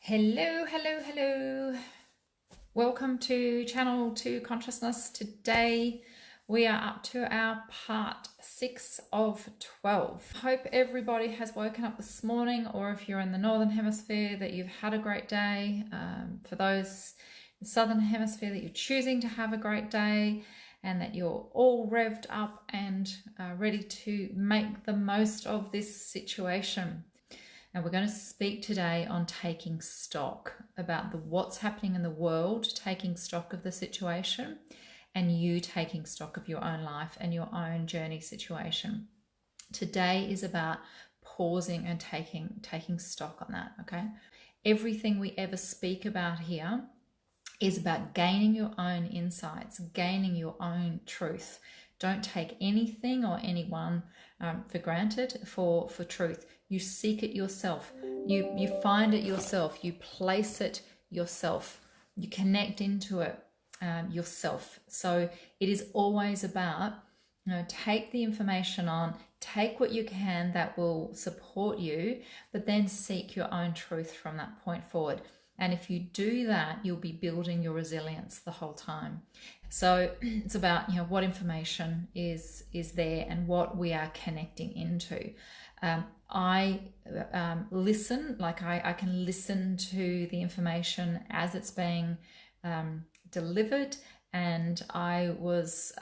Hello, hello, hello. Welcome to Channel 2 Consciousness. Today we are up to our part 6 of 12. Hope everybody has woken up this morning, or if you're in the Northern Hemisphere, that you've had a great day. For those in the Southern Hemisphere, that you're choosing to have a great day and that you're all revved up and ready to make the most of this situation. And we're going to speak today on taking stock about what's happening in the world, taking stock of the situation, and you taking stock of your own life and your own journey situation. Today is about pausing and taking stock on that, okay? Everything we ever speak about here is about gaining your own insights, gaining your own truth. Don't take anything or anyone for granted for truth. You seek it yourself. You find it yourself. You place it yourself. You connect into it yourself. So it is always about, take the information on, take what you can that will support you, but then seek your own truth from that point forward. And if you do that, you'll be building your resilience the whole time. So it's about, what information is there and what we are connecting into. I listen, I can listen to the information as it's being delivered. And I was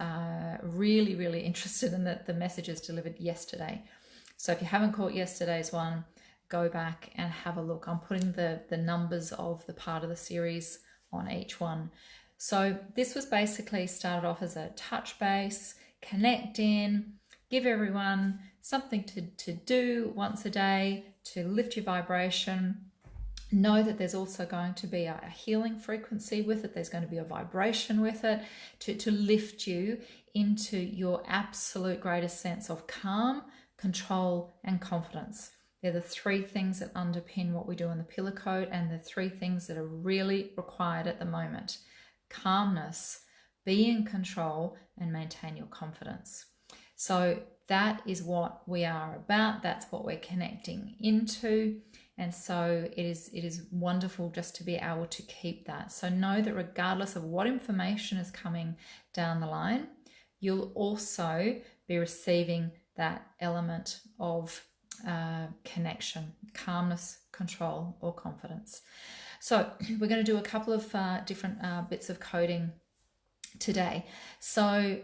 really, really interested in the messages delivered yesterday. So if you haven't caught yesterday's one, go back and have a look. I'm putting the numbers of the part of the series on each one. So this was basically started off as a touch base, connect in, give everyone something to do once a day to lift your vibration. Know that there's also going to be a healing frequency with it. There's going to be a vibration with it to lift you into your absolute greatest sense of calm, control, and confidence. They're the three things that underpin what we do in the Pillar Code, and the three things that are really required at the moment. Calmness, be in control, and maintain your confidence. So that is what we are about. That's what we're connecting into. And so it is wonderful just to be able to keep that. So know that regardless of what information is coming down the line, you'll also be receiving that element of connection, calmness, control, or confidence. So we're going to do a couple of different bits of coding today. So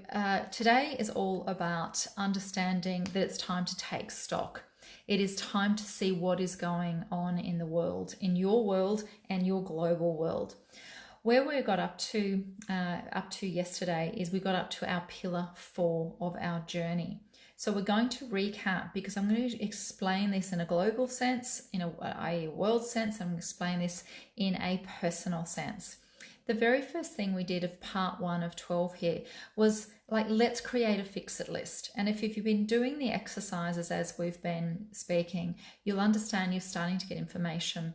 today is all about understanding that it's time to take stock. It is time to see what is going on in the world, in your world and your global world. Where we got up to yesterday is we got up to our pillar 4 of our journey. So we're going to recap, because I'm going to explain this in a global sense, in a world sense. I'm going to explain this in a personal sense. The very first thing we did of part 1 of 12 here was let's create a fix-it list. And if you've been doing the exercises as we've been speaking, you'll understand you're starting to get information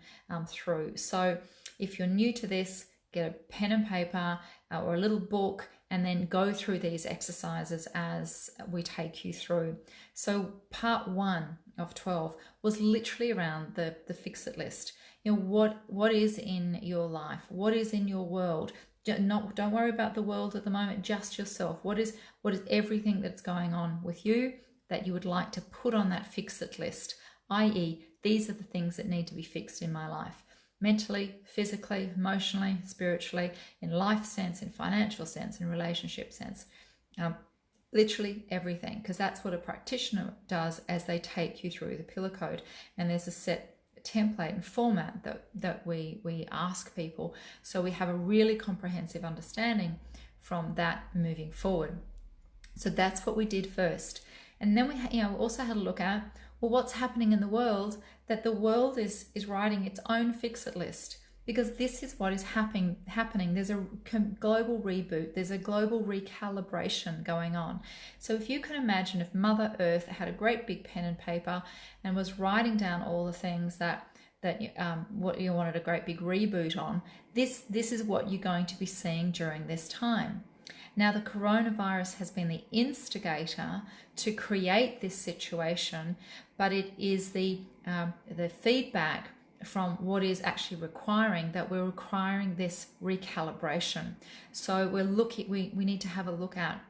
through. So if you're new to this, get a pen and paper or a little book, and then go through these exercises as we take you through. So part 1 of 12 was literally around the fix-it list. What is in your life? What is in your world? Don't worry about the world at the moment, just yourself. What is everything that's going on with you that you would like to put on that fix-it list? i.e., these are the things that need to be fixed in my life. Mentally, physically, emotionally, spiritually, in life sense, in financial sense, in relationship sense. Literally everything, because that's what a practitioner does as they take you through the Pillar Code. And there's a set template and format that we ask people, so we have a really comprehensive understanding from that moving forward. So that's what we did first. And then we also had a look at, well, what's happening in the world, that the world is writing its own fix-it list, because this is what is happening. There's a global reboot. There's a global recalibration going on. So if you can imagine, if Mother Earth had a great big pen and paper and was writing down all the things that what you wanted a great big reboot on, this is what you're going to be seeing during this time. Now, the coronavirus has been the instigator to create this situation, but it is the feedback from what is actually requiring, that we're requiring this recalibration. So we need to have a look at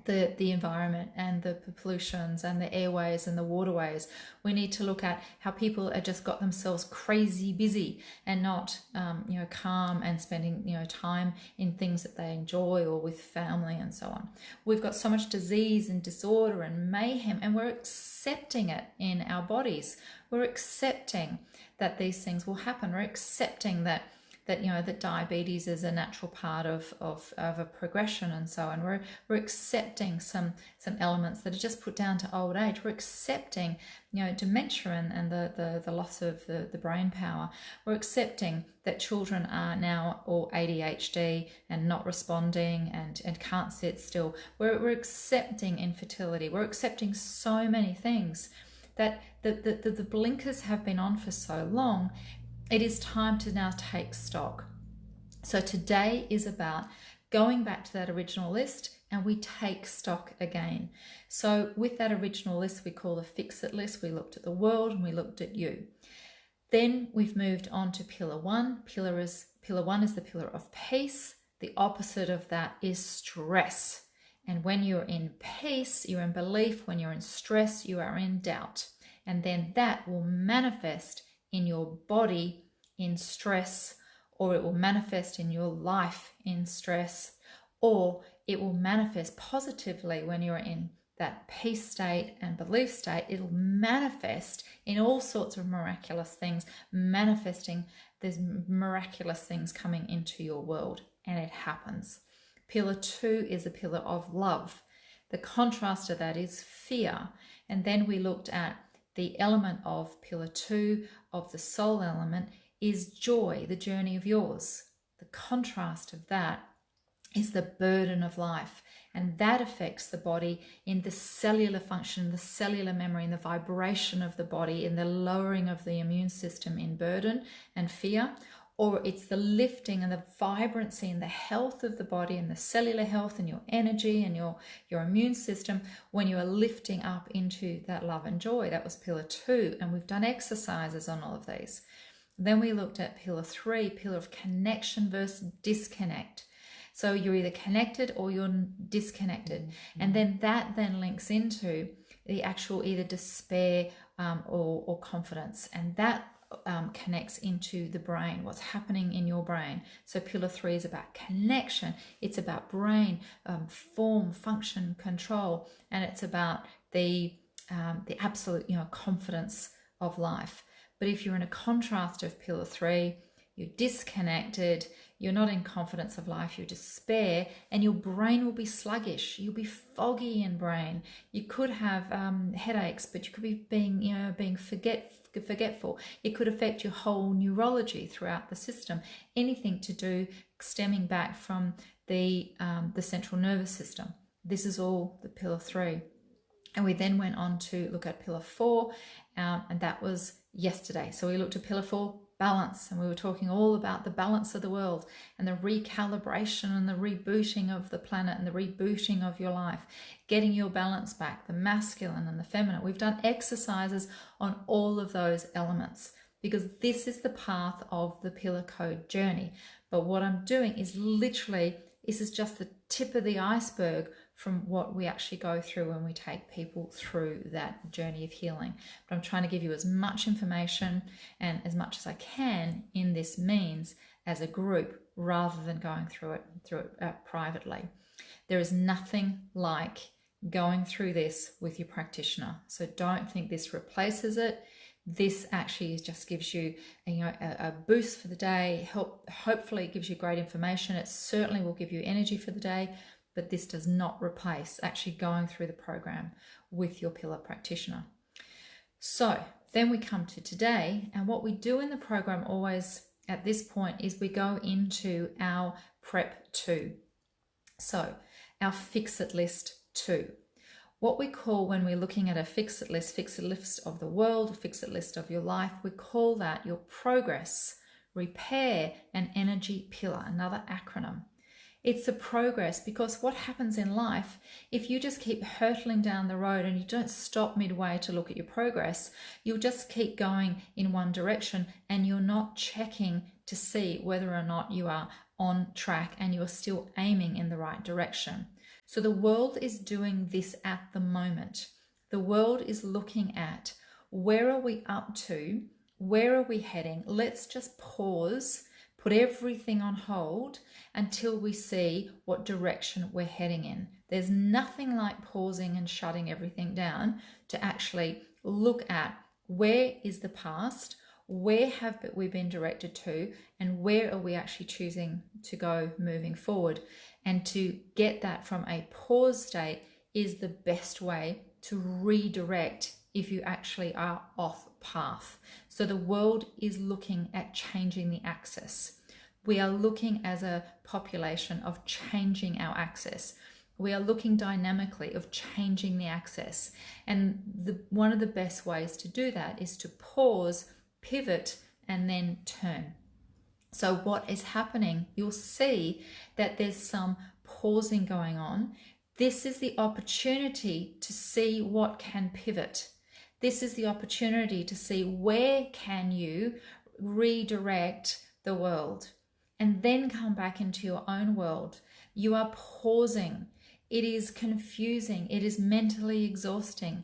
the environment and the pollutions and the airways and the waterways. We need to look at how people are just got themselves crazy busy and not calm and spending time in things that they enjoy or with family and so on. We've got so much disease and disorder and mayhem, and we're accepting it in our bodies. We're accepting that these things will happen. We're accepting that diabetes is a natural part of a progression and so on. We're accepting some elements that are just put down to old age. We're accepting dementia and the loss of the brain power. We're accepting that children are now all ADHD and not responding and can't sit still. We're accepting infertility. We're accepting so many things that the blinkers have been on for so long. It is time to now take stock. So today is about going back to that original list, and we take stock again. So with that original list, we call the fix-it list. We looked at the world and we looked at you. Then we've moved on to pillar one. Pillar one is the pillar of peace. The opposite of that is stress. And when you're in peace, you're in belief. When you're in stress, you are in doubt. And then that will manifest in your body in stress, or it will manifest in your life in stress, or it will manifest positively when you're in that peace state and belief state. It'll manifest in all sorts of miraculous things, manifesting there's miraculous things coming into your world, and it happens. Pillar two is a pillar of love. The contrast to that is fear. And then we looked at the element of pillar two of the soul element is joy, the journey of yours. The contrast of that is the burden of life, and that affects the body in the cellular function, the cellular memory, in the vibration of the body, in the lowering of the immune system in burden and fear, or it's the lifting and the vibrancy and the health of the body and the cellular health and your energy and your immune system when you are lifting up into that love and joy. That was pillar two, and we've done exercises on all of these. Then we looked at pillar three, pillar of connection versus disconnect. So you're either connected or you're disconnected. And then that then links into the actual either despair or confidence. And that connects into the brain, what's happening in your brain. So pillar three is about connection. It's about brain, form, function, control, and it's about the absolute confidence of life. But if you're in a contrast of pillar three, you're disconnected, you're not in confidence of life, you despair, and your brain will be sluggish. You'll be foggy in brain. You could have headaches, but you could be being forgetful. It could affect your whole neurology throughout the system. Anything to do stemming back from the central nervous system. This is all the pillar three. And we then went on to look at pillar four, and that was yesterday. So we looked at pillar four, balance, and we were talking all about the balance of the world and the recalibration and the rebooting of the planet and the rebooting of your life, getting your balance back, the masculine and the feminine. We've done exercises on all of those elements because this is the path of the pillar code journey. But what I'm doing is literally, this is just the tip of the iceberg from what we actually go through when we take people through that journey of healing. But I'm trying to give you as much information and as much as I can in this means as a group rather than going through it privately. There is nothing like going through this with your practitioner. So don't think this replaces it. This actually just gives you a boost for the day. Hopefully it gives you great information. It certainly will give you energy for the day, but this does not replace actually going through the program with your pillar practitioner. So then we come to today, and what we do in the program always at this point is we go into our prep 2. So our fix-it list 2. What we call when we're looking at a fix-it list of the world, a fix-it list of your life, we call that your progress, repair, and energy pillar, another acronym. It's the progress, because what happens in life, if you just keep hurtling down the road and you don't stop midway to look at your progress, you'll just keep going in one direction and you're not checking to see whether or not you are on track and you're still aiming in the right direction. So the world is doing this at the moment. The world is looking at, where are we up to? Where are we heading? Let's just pause, put everything on hold until we see what direction we're heading in. There's nothing like pausing and shutting everything down to actually look at, where is the past, where have we been directed to, and where are we actually choosing to go moving forward. And to get that from a pause state is the best way to redirect if you actually are off path. So the world is looking at changing the axis. We are looking as a population of changing our axis. We are looking dynamically of changing the axis. And one of the best ways to do that is to pause, pivot, and then turn. So what is happening, you'll see that there's some pausing going on. This is the opportunity to see what can pivot. This is the opportunity to see where can you redirect the world and then come back into your own world. You are pausing. It is confusing. It is mentally exhausting,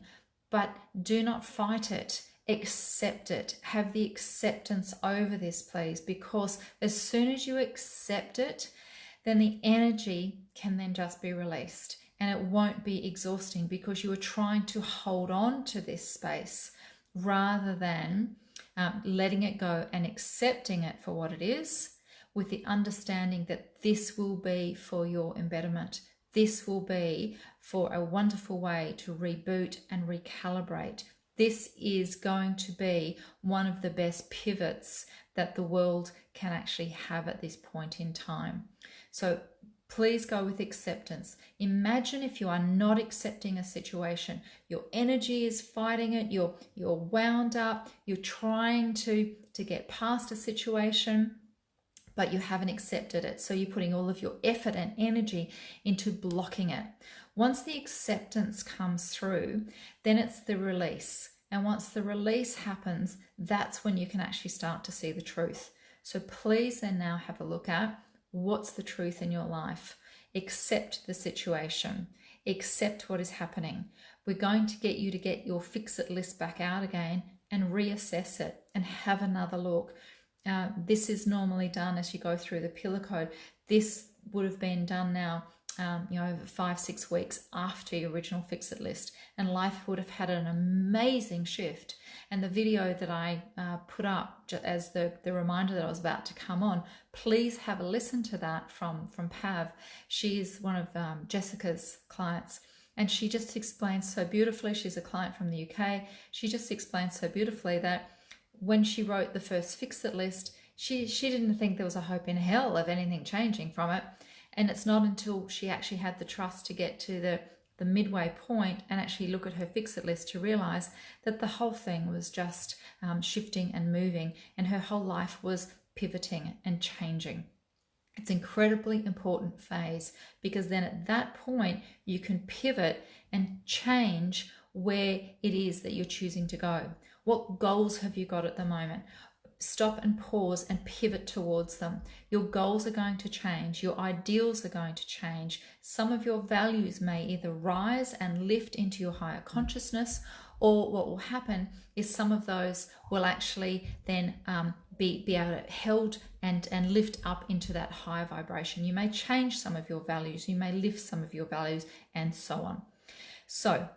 but do not fight it. Accept it. Have the acceptance over this, please, because as soon as you accept it, then the energy can then just be released, and it won't be exhausting because you are trying to hold on to this space rather than letting it go and accepting it for what it is, with the understanding that this will be for your embetterment. This will be for a wonderful way to reboot and recalibrate. This is going to be one of the best pivots that the world can actually have at this point in time. So please go with acceptance. Imagine if you are not accepting a situation, your energy is fighting it, you're wound up, you're trying to get past a situation, but you haven't accepted it. So you're putting all of your effort and energy into blocking it. Once the acceptance comes through, then it's the release. And once the release happens, that's when you can actually start to see the truth. So please then now have a look at, what's the truth in your life? Accept the situation. Accept what is happening. We're going to get you to get your fix-it list back out again and reassess it and have another look. This is normally done as you go through the pillar code. This would have been done now, over 5-6 weeks after your original fix-it list, and life would have had an amazing shift. And the video that I put up as the reminder that I was about to come on, please have a listen to that from Pav. She's one of Jessica's clients, and she just explains so beautifully. She's a client from the UK. She just explains so beautifully that when she wrote the first fix-it list, she didn't think there was a hope in hell of anything changing from it. And it's not until she actually had the trust to get to the midway point and actually look at her fix-it list to realize that the whole thing was just shifting and moving, and her whole life was pivoting and changing. It's an incredibly important phase, because then at that point you can pivot and change where it is that you're choosing to go. What goals have you got at the moment? Stop and pause and pivot towards them. Your goals are going to change. Your ideals are going to change. Some of your values may either rise and lift into your higher consciousness, or what will happen is some of those will actually then be able to held and lift up into that higher vibration. You may change some of your values. You may lift some of your values, and so on. So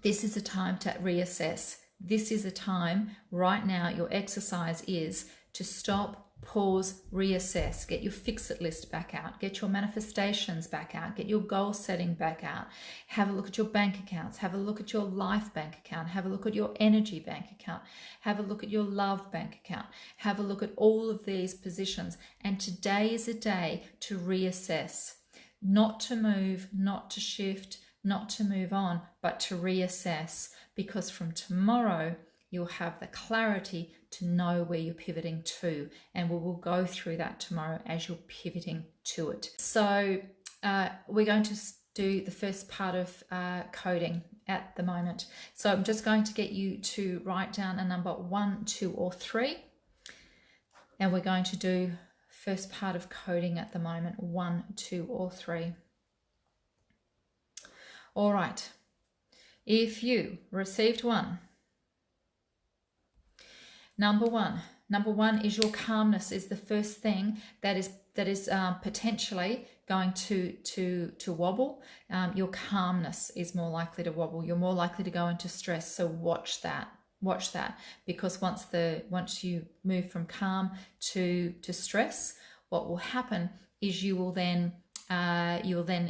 this is a time to reassess. This is a time right now. Your exercise is to stop, pause, reassess, get your fix-it list back out, get your manifestations back out, get your goal setting back out, have a look at your bank accounts, have a look at your life bank account, have a look at your energy bank account, have a look at your love bank account, have a look at all of these positions. And today is a day to reassess, not to move, not to shift, not to move on, but to reassess, because from tomorrow you'll have the clarity to know where you're pivoting to. And we will go through that tomorrow as you're pivoting to it. So we're going to do the first part of coding at the moment. So I'm just going to get you to write down a number 1, 2, or 3. And we're going to do first part of coding at the moment, 1, 2, or 3. All right. If you received 1, number one is your calmness is the first thing that is potentially going to wobble. Your calmness is more likely to wobble. You're more likely to go into stress. So watch that, because once you move from calm to stress, what will happen is you will then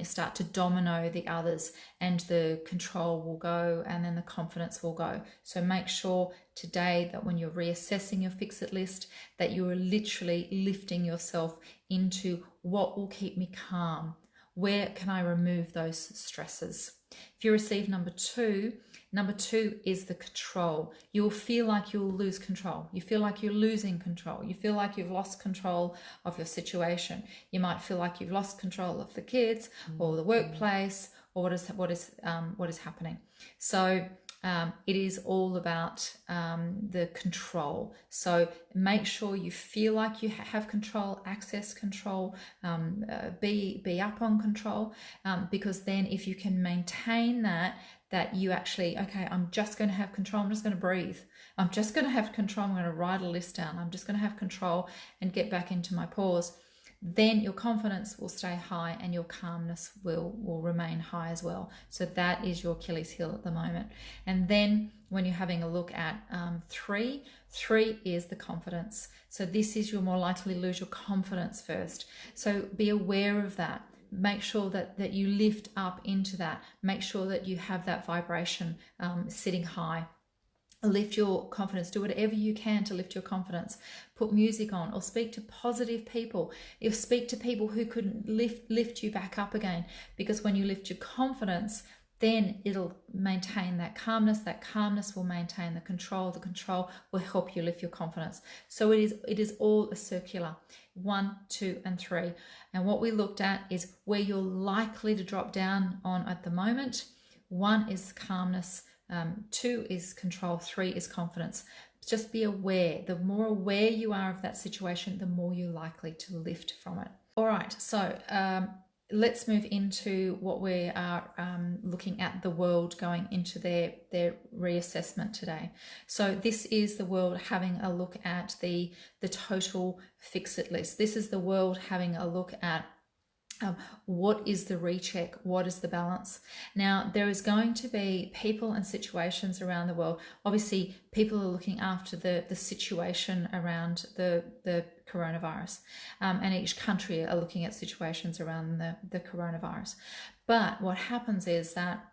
start to domino the others, and the control will go, and then the confidence will go. So make sure today that when you're reassessing your fix-it list, that you are literally lifting yourself into what will keep me calm. Where can I remove those stresses? If you receive number two is the control. You'll feel like you'll lose control. You feel like you're losing control. You feel like you've lost control of your situation. You might feel like you've lost control of the kids or the workplace, or what is happening. So it is all about the control. So make sure you feel like you have control, access control, be up on control, because then if you can maintain that you actually, okay, I'm just going to have control. I'm just going to breathe. I'm just going to have control. I'm going to write a list down. I'm just going to have control and get back into my pause. Then your confidence will stay high and your calmness will remain high as well. So that is your Achilles heel at the moment. And then when you're having a look at 3 is the confidence. So this is, you're more likely to lose your confidence first. So be aware of that. Make sure that you lift up into that. Make sure that you have that vibration sitting high. Lift your confidence. Do whatever you can to lift your confidence. Put music on, or speak to positive people. Speak to people who could lift you back up again. Because when you lift your confidence, then it'll maintain that calmness. That calmness will maintain the control. The control will help you lift your confidence. So it is all a circular. 1, 2, and 3. And what we looked at is where you're likely to drop down on at the moment. 1 is calmness. 2 is control. 3 is confidence. Just be aware. The more aware you are of that situation, the more you're likely to lift from it. All right. So let's move into what we are looking at, the world going into their reassessment today. So this is the world having a look at the total fix-it list. This is the world having a look at what is the recheck? What is the balance? Now, there is going to be people and situations around the world. Obviously, people are looking after the situation around the coronavirus, and each country are looking at situations around the coronavirus. But what happens is that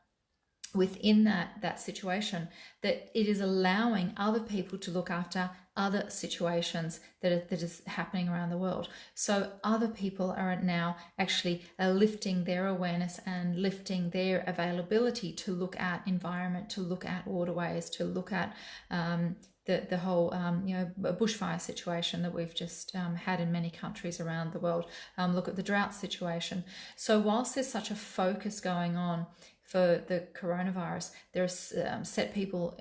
within that situation, that it is allowing other people to look after other situations that is happening around the world. So other people are now actually lifting their awareness and lifting their availability to look at environment, to look at waterways, to look at the whole bushfire situation that we've just had in many countries around the world. Look at the drought situation. So whilst there's such a focus going on for the coronavirus, there's set people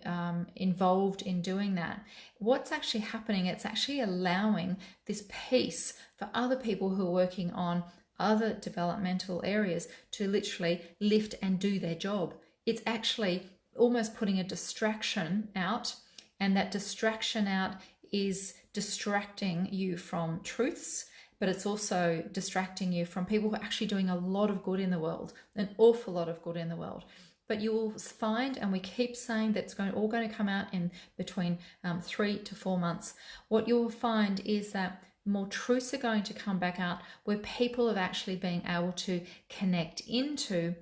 involved in doing that. What's actually happening, it's actually allowing this piece for other people who are working on other developmental areas to literally lift and do their job. It's actually almost putting a distraction out, and that distraction out is distracting you from truths, but it's also distracting you from people who are actually doing a lot of good in the world, an awful lot of good in the world. But you will find, and we keep saying that it's all going to come out in between 3 to 4 months. What you will find is that more truths are going to come back out, where people have actually been able to connect into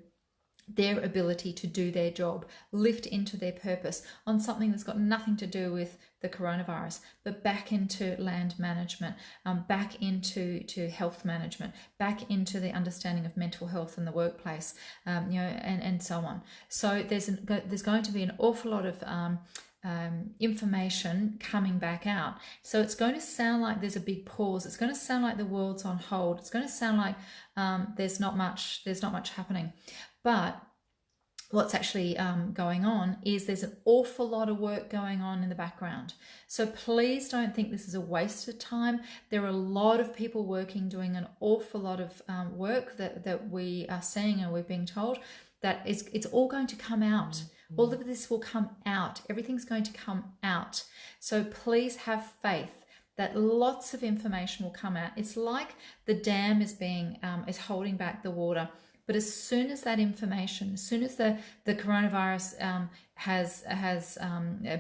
their ability to do their job, lift into their purpose on something that's got nothing to do with the coronavirus, but back into land management, back into health management, back into the understanding of mental health in the workplace, and so on. So there's going to be an awful lot of information coming back out. So it's going to sound like there's a big pause. It's going to sound like the world's on hold. It's going to sound like there's not much happening. But what's actually going on is there's an awful lot of work going on in the background. So please don't think this is a waste of time. There are a lot of people working, doing an awful lot of work that we are seeing and we're being told that it's all going to come out. All of this will come out. Everything's going to come out. So please have faith that lots of information will come out. It's like the dam is holding back the water. But as soon as that information, as soon as the coronavirus has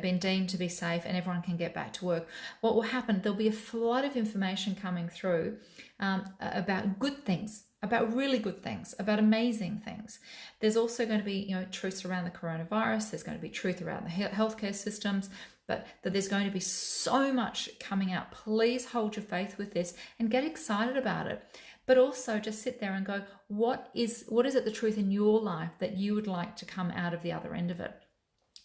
been deemed to be safe and everyone can get back to work, what will happen? There'll be a flood of information coming through about good things, about really good things, about amazing things. There's also going to be, truths around the coronavirus. There's going to be truth around the healthcare systems, but that there's going to be so much coming out. Please hold your faith with this and get excited about it. But also just sit there and go, what is it the truth in your life that you would like to come out of the other end of it?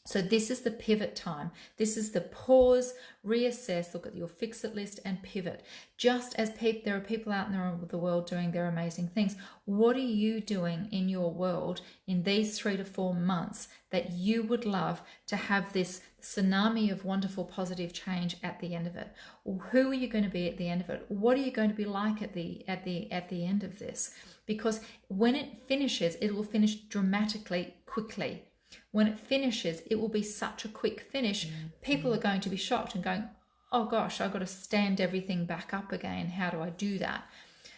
So this is the pivot time. This is the pause, reassess, look at your fix-it list and pivot. Just as there are people out in the world doing their amazing things, what are you doing in your world in these 3 to 4 months that you would love to have this tsunami of wonderful positive change at the end of it? Who are you going to be at the end of it? What are you going to be like at the end of this? Because when it finishes, it will finish dramatically quickly. When it finishes, it will be such a quick finish. People are going to be shocked and going, oh gosh, I've got to stand everything back up again. How do I do that?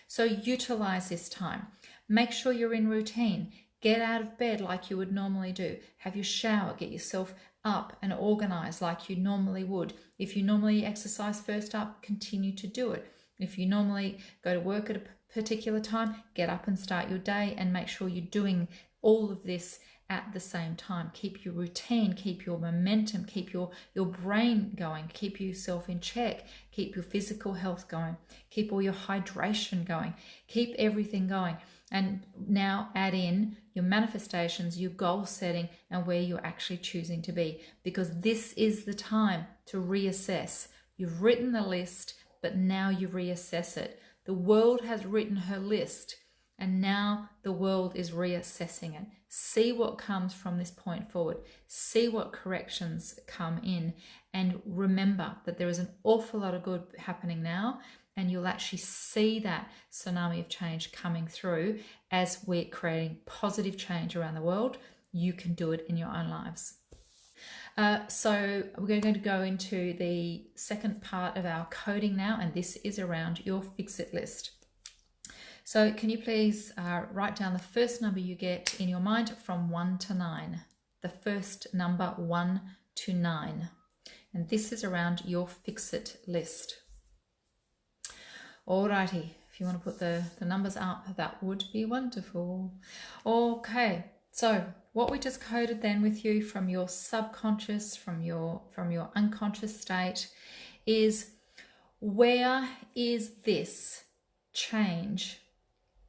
So utilize this time. Make sure you're in routine. Get out of bed like you would normally do. Have your shower, get yourself up and organized like you normally would. If you normally exercise first up, continue to do it. If you normally go to work at a particular time, get up and start your day and make sure you're doing all of this at the same time. Keep your routine, keep your momentum, keep your brain going, keep yourself in check, keep your physical health going, keep all your hydration going, keep everything going. And now add in your manifestations, your goal setting, and where you're actually choosing to be, because this is the time to reassess. You've written the list, but now you reassess it. The world has written her list, and now the world is reassessing it. See what comes from this point forward. See what corrections come in. And remember that there is an awful lot of good happening now, and you'll actually see that tsunami of change coming through as we're creating positive change around the world. You can do it in your own lives. So we're going to go into the second part of our coding now, and this is around your fix-it list. So can you please write down the first number you get in your mind from 1 to 9. The first number 1 to 9. And this is around your fix-it list. Alrighty, if you want to put the numbers up, that would be wonderful. Okay, so what we just coded then with you from your subconscious, from your unconscious state is, where is this change?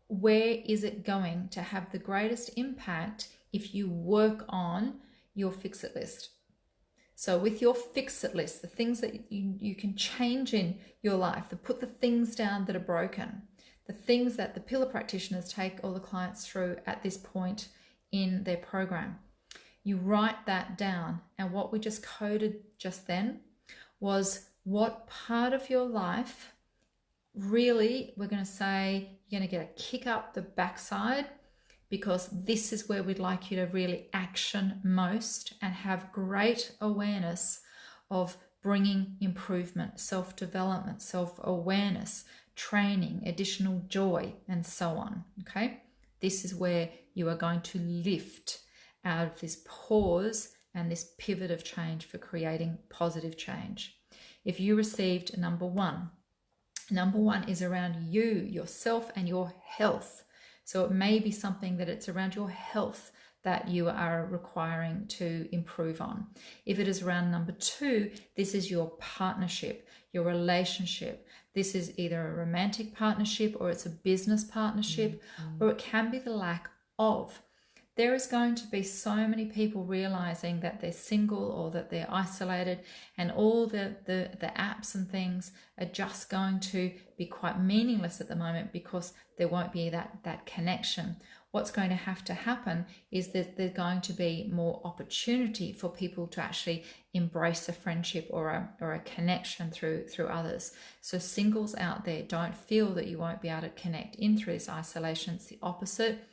Where is it going to have the greatest impact if you work on your fix-it list? So with your fix-it list, the things that you can change in your life, put the things down that are broken, the things that the pillar practitioners take all the clients through at this point in their program. You write that down, and what we just coded just then was what part of your life really, we're going to say, you're going to get a kick up the backside, because this is where we'd like you to really action most and have great awareness of bringing improvement, self-development, self-awareness, training, additional joy, and so on. Okay, this is where you are going to lift out of this pause and this pivot of change for creating positive change. If you received number 1, number 1 is around you, yourself, and your health. So it may be something that it's around your health that you are requiring to improve on. If it is around number 2, this is your partnership, your relationship. This is either a romantic partnership, or it's a business partnership, or it can be the lack of. there is going to be so many people realizing that they're single or that they're isolated, and all the apps and things are just going to be quite meaningless at the moment because there won't be that connection. What's going to have to happen is that there's going to be more opportunity for people to actually embrace a friendship or a connection through others. So singles out there, don't feel that you won't be able to connect in through this isolation. It's the opposite.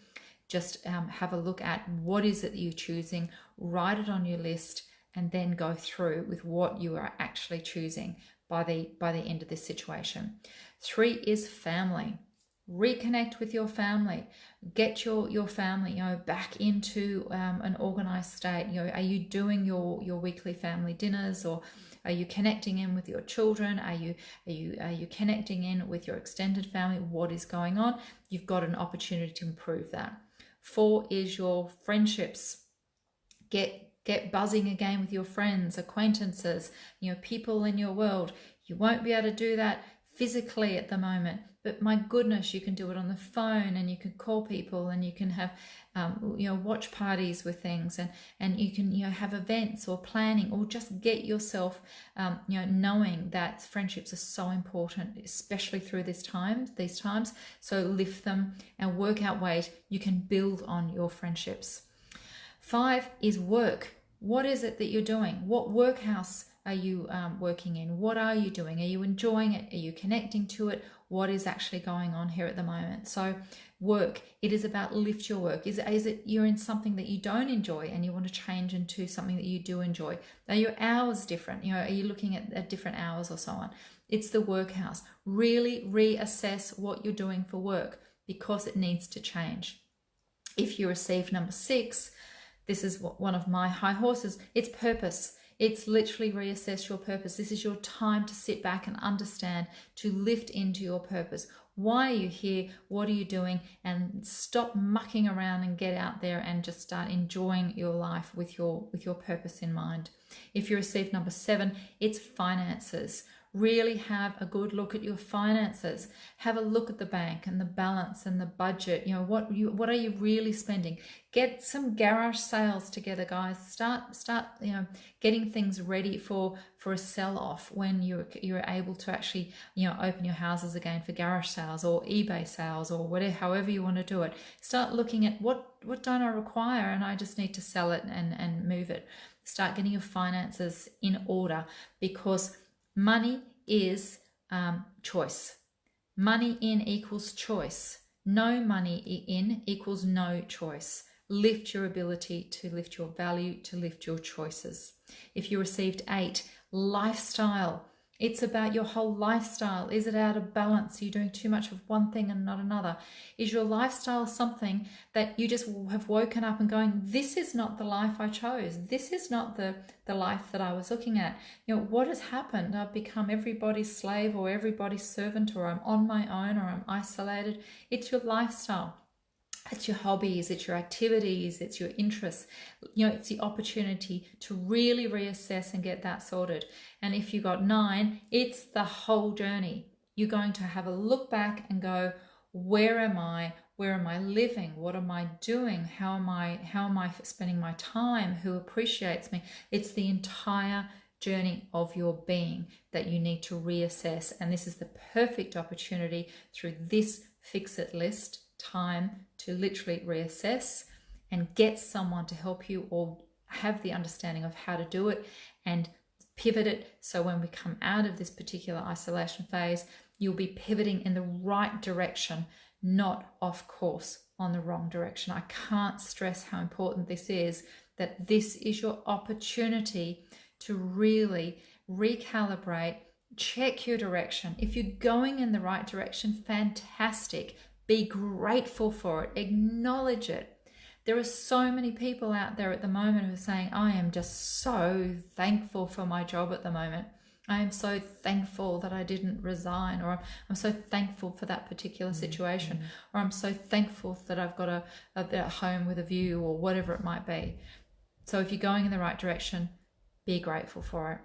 Just have a look at what is it that you're choosing, write it on your list, and then go through with what you are actually choosing by the end of this situation. 3 is family. Reconnect with your family. Get your family, back into an organized state. Are you doing your weekly family dinners, or are you connecting in with your children? Are you connecting in with your extended family? What is going on? You've got an opportunity to improve that. 4 is your friendships. Get buzzing again with your friends, acquaintances, people in your world. You won't be able to do that physically at the moment, but my goodness, you can do it on the phone, and you can call people, and you can have watch parties with things, and you can have events or planning, or just get yourself knowing that friendships are so important, especially through these times. So lift them and work out ways you can build on your friendships. 5 is work. What is it that you're doing? What workhouse are you working in? What are you doing? Are you enjoying it? Are you connecting to it? What is actually going on here at the moment? So work, it is about lift your work. Is it you're in something that you don't enjoy and you want to change into something that you do enjoy? Are your hours different? Are you looking at different hours or so on? It's the workhouse. Really reassess what you're doing for work, because it needs to change. If you receive number 6, this is one of my high horses. It's purpose. It's literally reassess your purpose. This is your time to sit back and understand, to lift into your purpose. Why are you here? What are you doing? And stop mucking around and get out there and just start enjoying your life with your purpose in mind. If you receive number 7, it's finances. Really have a good look at your finances. Have a look at the bank and the balance and the budget. What are you really spending? Get some garage sales together, guys. Start getting things ready for a sell-off when you're able to actually open your houses again for garage sales or eBay sales or whatever, however you want to do it. Start looking at what don't I require and I just need to sell it and move it. Start getting your finances in order, because money is choice. Money in equals choice. No money in equals no choice. Lift your ability to lift your value, to lift your choices. If you received 8, lifestyle. It's about your whole lifestyle. Is it out of balance? Are you doing too much of one thing and not another? Is your lifestyle something that you just have woken up and going, this is not the life I chose. This is not the life that I was looking at. What has happened? I've become everybody's slave or everybody's servant, or I'm on my own, or I'm isolated. It's your lifestyle. It's your hobbies, it's your activities, it's your interests. It's the opportunity to really reassess and get that sorted. And if you got 9, it's the whole journey. You're going to have a look back and go, where am I? Where am I living? What am I doing? How am I spending my time? Who appreciates me? It's the entire journey of your being that you need to reassess. And this is the perfect opportunity through this Fix It list time to literally reassess and get someone to help you, or have the understanding of how to do it and pivot it. So when we come out of this particular isolation phase, you'll be pivoting in the right direction, not off course on the wrong direction. I can't stress how important this is, that this is your opportunity to really recalibrate, check your direction. If you're going in the right direction, fantastic. Be grateful for it. Acknowledge it. There are so many people out there at the moment who are saying, I am just so thankful for my job at the moment. I am so thankful that I didn't resign, or I'm so thankful for that particular situation, or I'm so thankful that I've got a home with a view, or whatever it might be. So if you're going in the right direction, be grateful for it.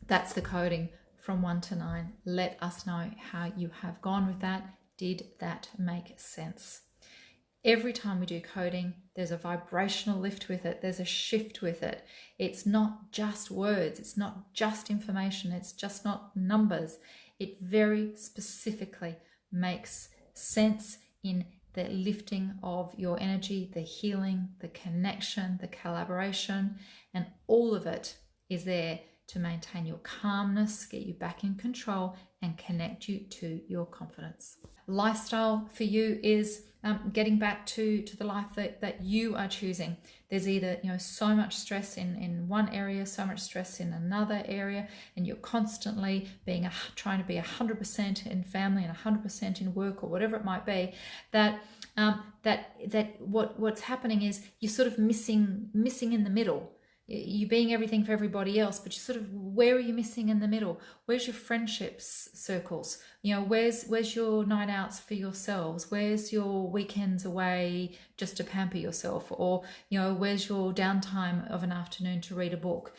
That's the coding from 1 to 9. Let us know how you have gone with that. Did that make sense? Every time we do coding, there's a vibrational lift with it. There's a shift with it. It's not just words. It's not just information. It's just not numbers. It very specifically makes sense in the lifting of your energy, the healing, the connection, the collaboration, and all of it is there to maintain your calmness, get you back in control, and connect you to your confidence. Lifestyle for you is getting back to the life that you are choosing. There's either so much stress in one area, so much stress in another area, and you're constantly trying to be 100% in family and 100% in work or whatever it might be. What's happening is you're sort of missing in the middle. You're being everything for everybody else, but you sort of, where are you missing in the middle? Where's your friendships circles? Where's your night outs for yourselves? Where's your weekends away just to pamper yourself? Or, where's your downtime of an afternoon to read a book?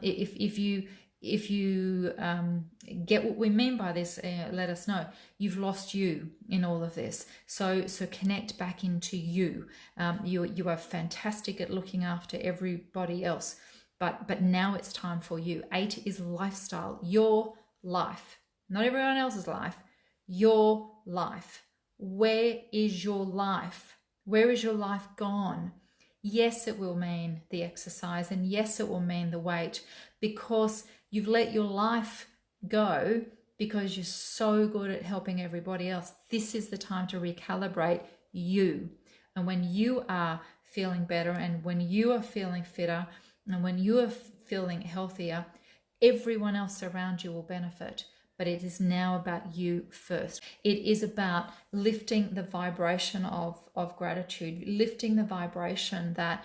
If you get what we mean by this, let us know. You've lost you in all of this. So connect back into you. You are fantastic at looking after everybody else, but now it's time for you. 8 is lifestyle, your life, not everyone else's life, your life. Where is your life? Where is your life gone? Yes, it will mean the exercise, and yes, it will mean the weight, because you've let your life go because you're so good at helping everybody else. This is the time to recalibrate you. And when you are feeling better, and when you are feeling fitter, and when you are feeling healthier, everyone else around you will benefit. But it is now about you first. It is about lifting the vibration of gratitude, lifting the vibration that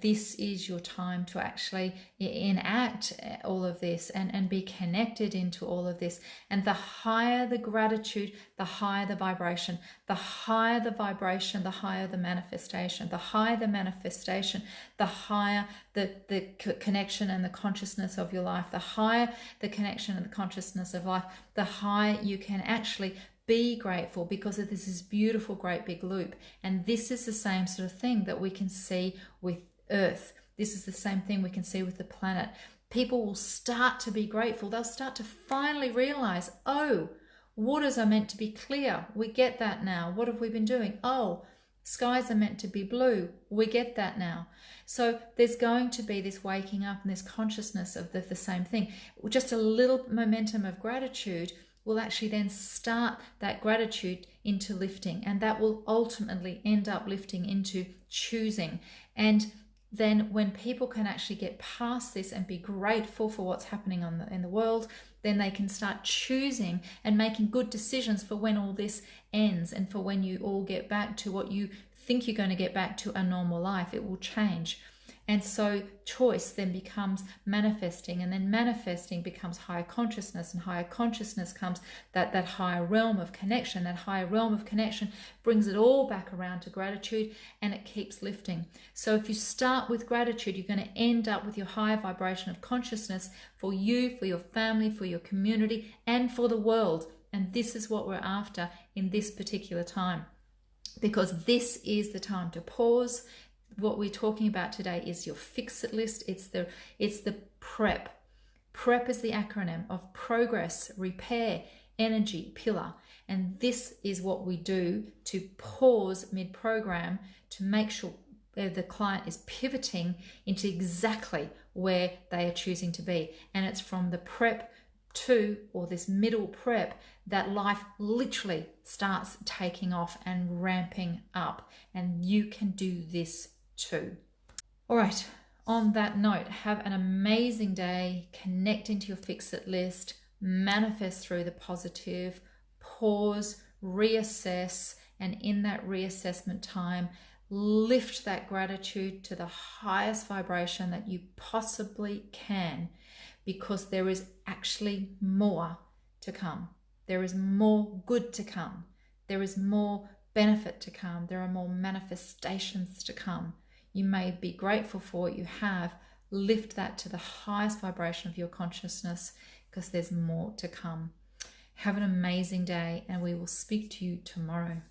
this is your time to actually enact all of this and be connected into all of this. And the higher the gratitude, the higher the vibration. The higher the vibration, the higher the manifestation. The higher the manifestation, the higher the connection and the consciousness of your life. The higher the connection and the consciousness of life, the higher you can actually be grateful, because of this beautiful great big loop. And this is the same sort of thing that we can see with Earth. This is the same thing we can see with the planet. People will start to be grateful. They'll start to finally realize, oh, waters are meant to be clear. We get that now. What have we been doing? Oh, skies are meant to be blue. We get that now. So there's going to be this waking up and this consciousness of the same thing. Just a little momentum of gratitude will actually then start that gratitude into lifting, and that will ultimately end up lifting into choosing. And then when people can actually get past this and be grateful for what's happening in the world, then they can start choosing and making good decisions for when all this ends, and for when you all get back to what you think you're going to get back to, a normal life. It will change. And so choice then becomes manifesting, and then manifesting becomes higher consciousness, and higher consciousness comes that higher realm of connection. That higher realm of connection brings it all back around to gratitude, and it keeps lifting. So if you start with gratitude, you're going to end up with your higher vibration of consciousness for you, for your family, for your community, and for the world. And this is what we're after in this particular time, because this is the time to pause. What we're talking about today is your fix-it list. It's the PREP. PREP is the acronym of progress, repair, energy, pillar. And this is what we do to pause mid-program to make sure the client is pivoting into exactly where they are choosing to be. And it's from the PREP to, or this middle prep, that life literally starts taking off and ramping up. And you can do this too. All right, on that note, have an amazing day. Connect into your fix-it list, manifest through the positive, pause, reassess, and in that reassessment time, lift that gratitude to the highest vibration that you possibly can, because there is actually more to come. There is more good to come. There is more benefit to come. There are more manifestations to come. You may be grateful for what you have. Lift that to the highest vibration of your consciousness, because there's more to come. Have an amazing day, and we will speak to you tomorrow.